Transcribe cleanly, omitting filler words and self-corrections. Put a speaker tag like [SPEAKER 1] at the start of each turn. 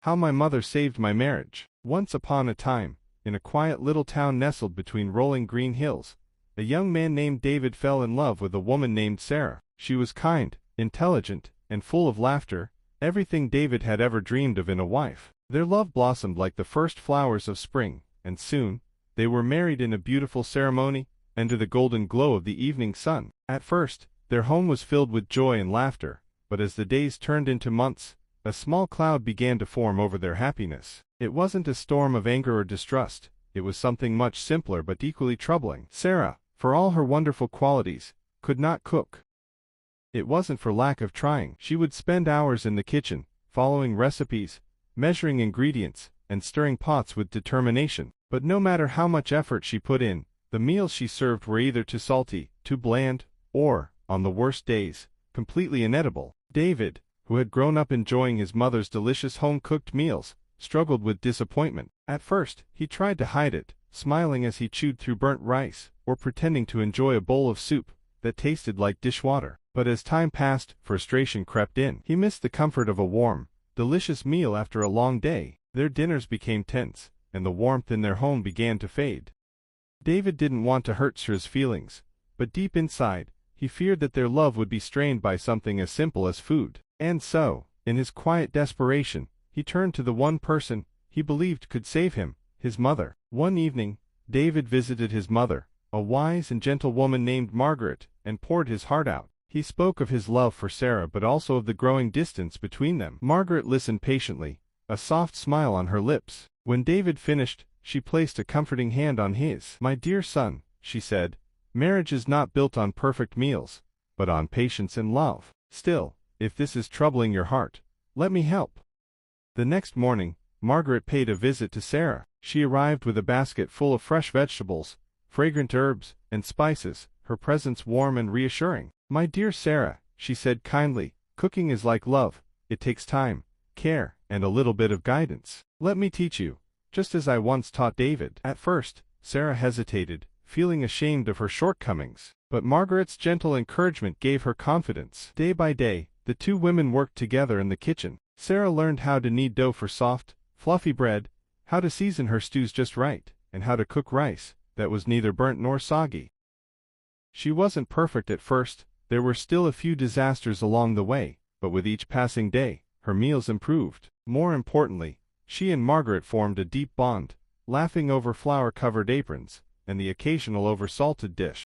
[SPEAKER 1] How my mother saved my marriage. Once upon a time, in a quiet little town nestled between rolling green hills, a young man named David fell in love with a woman named Sarah. She was kind, intelligent, and full of laughter, everything David had ever dreamed of in a wife. Their love blossomed like the first flowers of spring, and soon, they were married in a beautiful ceremony, under the golden glow of the evening sun. At first, their home was filled with joy and laughter, but as the days turned into months, a small cloud began to form over their happiness. It wasn't a storm of anger or distrust, it was something much simpler but equally troubling. Sarah, for all her wonderful qualities, could not cook. It wasn't for lack of trying. She would spend hours in the kitchen, following recipes, measuring ingredients, and stirring pots with determination. But no matter how much effort she put in, the meals she served were either too salty, too bland, or, on the worst days, completely inedible. David, who had grown up enjoying his mother's delicious home-cooked meals, struggled with disappointment. At first, he tried to hide it, smiling as he chewed through burnt rice, or pretending to enjoy a bowl of soup that tasted like dishwater. But as time passed, frustration crept in. He missed the comfort of a warm, delicious meal after a long day. Their dinners became tense, and the warmth in their home began to fade. David didn't want to hurt Sarah's feelings, but deep inside, he feared that their love would be strained by something as simple as food. And so, in his quiet desperation, he turned to the one person he believed could save him, his mother. One evening, David visited his mother, a wise and gentle woman named Margaret, and poured his heart out. He spoke of his love for Sarah but also of the growing distance between them. Margaret listened patiently, a soft smile on her lips. When David finished, she placed a comforting hand on his. "My dear son," she said, "marriage is not built on perfect meals, but on patience and love. Still, if this is troubling your heart, let me help." The next morning, Margaret paid a visit to Sarah. She arrived with a basket full of fresh vegetables, fragrant herbs, and spices, her presence warm and reassuring. "My dear Sarah," she said kindly, "cooking is like love, it takes time, care, and a little bit of guidance. Let me teach you, just as I once taught David." At first, Sarah hesitated, feeling ashamed of her shortcomings, but Margaret's gentle encouragement gave her confidence. Day by day, the two women worked together in the kitchen. Sarah learned how to knead dough for soft, fluffy bread, how to season her stews just right, and how to cook rice that was neither burnt nor soggy. She wasn't perfect at first, there were still a few disasters along the way, but with each passing day, her meals improved. More importantly, she and Margaret formed a deep bond, laughing over flour-covered aprons, and the occasional over-salted dish.